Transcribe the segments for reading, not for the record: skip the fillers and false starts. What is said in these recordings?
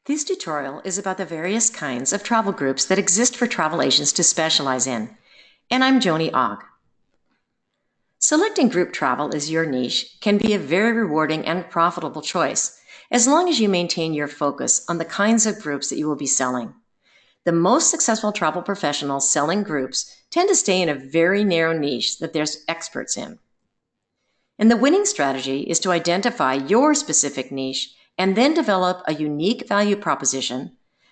This tutorial is about the various kinds of travel groups that exist for travel agents to specialize in, and I'm Joni Ogg. Selecting group travel as your niche can be a very rewarding and profitable choice, as long as you maintain your focus on the kinds of groups that you will be selling. The most successful travel professionals selling groups tend to stay in a very narrow niche that they're experts in. And the winning strategy is to identify your specific niche and then develop a unique value proposition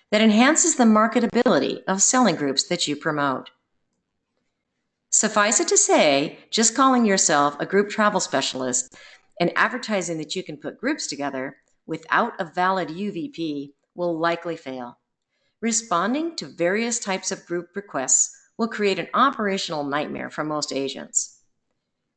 that enhances the marketability of selling groups that you promote. Suffice it to say, just calling yourself a group travel specialist and advertising that you can put groups together without a valid UVP will likely fail. Responding to various types of group requests will create an operational nightmare for most agents.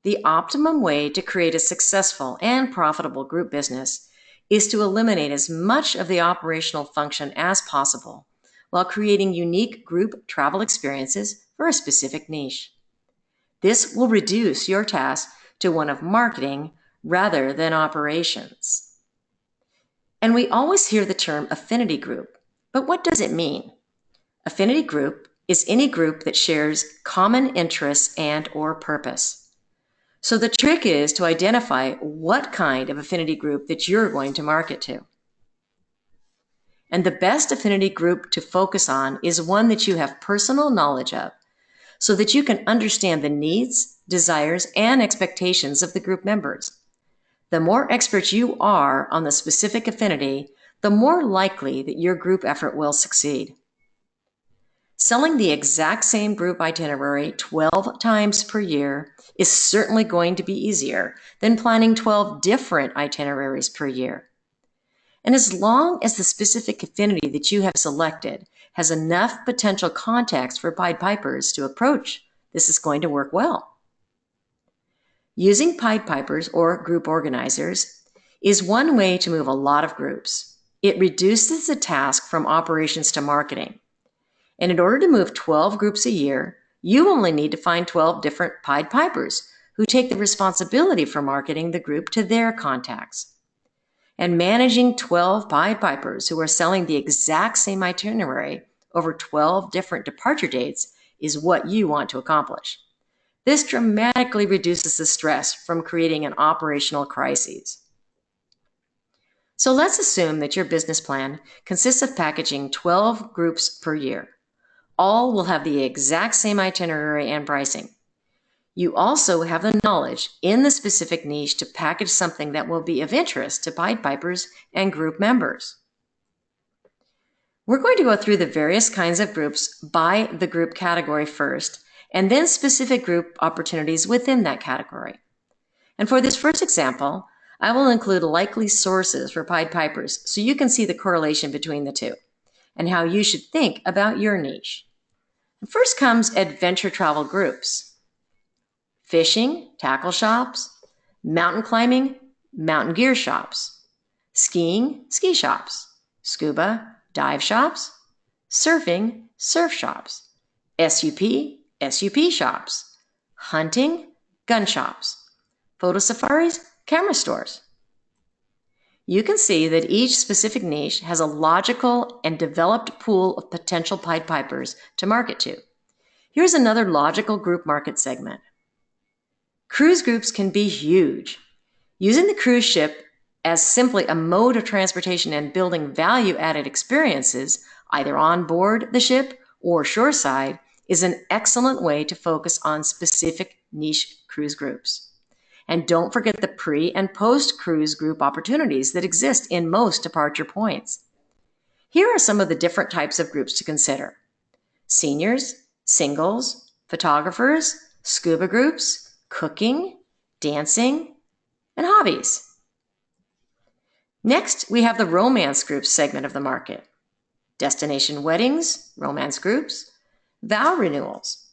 The optimum way to create a successful and profitable group business is to eliminate as much of the operational function as possible while creating unique group travel experiences for a specific niche. This will reduce your task to one of marketing rather than operations. And we always hear the term affinity group, but what does it mean? Affinity group is any group that shares common interests and/or purpose. So the trick is to identify what kind of affinity group that you're going to market to. And the best affinity group to focus on is one that you have personal knowledge of, so that you can understand the needs, desires, and expectations of the group members. The more expert you are on the specific affinity, the more likely that your group effort will succeed. Selling the exact same group itinerary 12 times per year is certainly going to be easier than planning 12 different itineraries per year. And as long as the specific affinity that you have selected has enough potential contacts for Pied Pipers to approach, this is going to work well. Using Pied Pipers or group organizers is one way to move a lot of groups. It reduces the task from operations to marketing. And in order to move 12 groups a year, you only need to find 12 different Pied Pipers who take the responsibility for marketing the group to their contacts. And managing 12 Pied Pipers who are selling the exact same itinerary over 12 different departure dates is what you want to accomplish. This dramatically reduces the stress from creating an operational crisis. So let's assume that your business plan consists of packaging 12 groups per year. All will have the exact same itinerary and pricing. You also have the knowledge in the specific niche to package something that will be of interest to Pied Pipers and group members. We're going to go through the various kinds of groups by the group category first, and then specific group opportunities within that category. And for this first example, I will include likely sources for Pied Pipers so you can see the correlation between the two and how you should think about your niche. First comes adventure travel groups. Fishing, tackle shops. Mountain climbing, mountain gear shops. Skiing, ski shops. Scuba, dive shops. Surfing, surf shops. SUP, SUP shops. Hunting, gun shops. Photo safaris, camera stores. You can see that each specific niche has a logical and developed pool of potential Pied Pipers to market to. Here's another logical group market segment. Cruise groups can be huge. Using the cruise ship as simply a mode of transportation and building value-added experiences, either on board the ship or shoreside, is an excellent way to focus on specific niche cruise groups. And don't forget the pre- and post-cruise group opportunities that exist in most departure points. Here are some of the different types of groups to consider: seniors, singles, photographers, scuba groups, cooking, dancing, and hobbies. Next, we have the romance groups segment of the market: destination weddings, romance groups, vow renewals,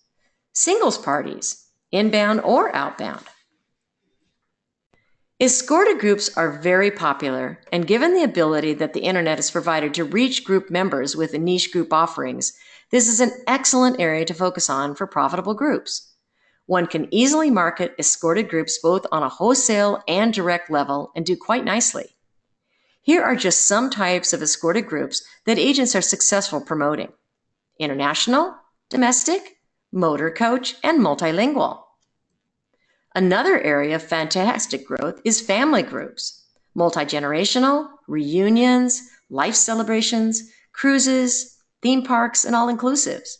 singles parties, inbound or outbound. Escorted groups are very popular, and given the ability that the internet has provided to reach group members with niche group offerings, this is an excellent area to focus on for profitable groups. One can easily market escorted groups both on a wholesale and direct level and do quite nicely. Here are just some types of escorted groups that agents are successful promoting: international, domestic, motor coach, and multilingual. Another area of fantastic growth is family groups: multi-generational, reunions, life celebrations, cruises, theme parks, and all-inclusives.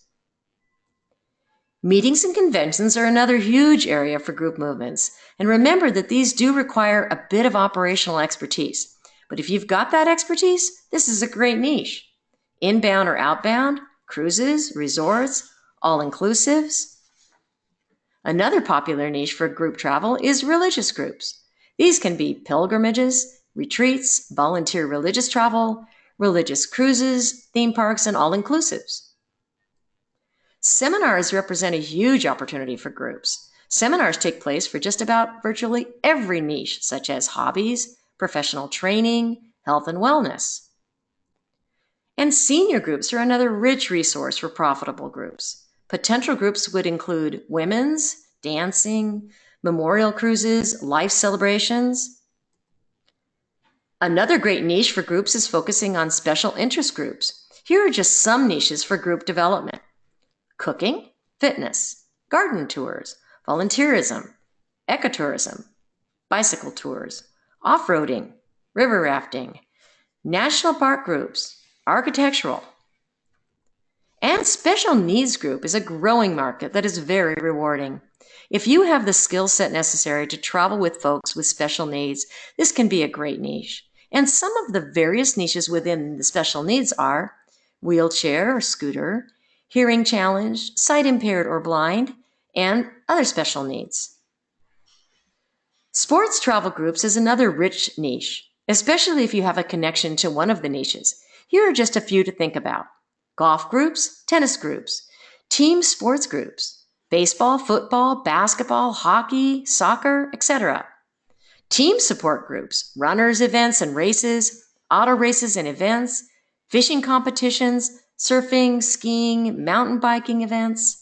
Meetings and conventions are another huge area for group movements, and remember that these do require a bit of operational expertise. But if you've got that expertise, this is a great niche. Inbound or outbound, cruises, resorts, all-inclusives. Another popular niche for group travel is religious groups. These can be pilgrimages, retreats, volunteer religious travel, religious cruises, theme parks, and all-inclusives. Seminars represent a huge opportunity for groups. Seminars take place for just about virtually every niche, such as hobbies, professional training, health and wellness. And senior groups are another rich resource for profitable groups. Potential groups would include women's, dancing, memorial cruises, life celebrations. Another great niche for groups is focusing on special interest groups. Here are just some niches for group development: cooking, fitness, garden tours, volunteerism, ecotourism, bicycle tours, off-roading, river rafting, national park groups, architectural. And special needs group is a growing market that is very rewarding. If you have the skill set necessary to travel with folks with special needs, this can be a great niche. And some of the various niches within the special needs are wheelchair or scooter, hearing challenged, sight impaired or blind, and other special needs. Sports travel groups is another rich niche, especially if you have a connection to one of the niches. Here are just a few to think about: golf groups, tennis groups, team sports groups, baseball, football, basketball, hockey, soccer, etc. Team support groups, runners, events and races, auto races and events, fishing competitions, surfing, skiing, mountain biking events.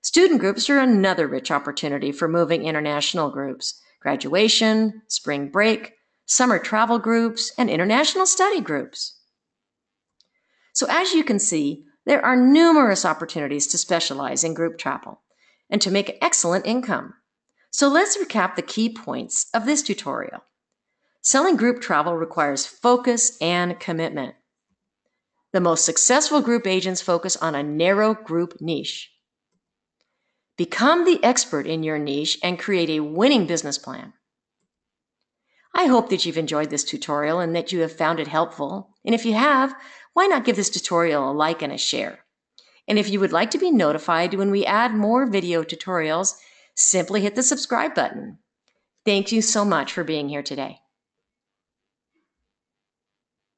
Student groups are another rich opportunity for moving international groups: graduation, spring break, summer travel groups, and international study groups. So as you can see, there are numerous opportunities to specialize in group travel and to make excellent income. So let's recap the key points of this tutorial. Selling group travel requires focus and commitment. The most successful group agents focus on a narrow group niche. Become the expert in your niche and create a winning business plan. I hope that you've enjoyed this tutorial and that you have found it helpful. And if you have, why not give this tutorial a like and a share? And if you would like to be notified when we add more video tutorials, simply hit the subscribe button. Thank you so much for being here today.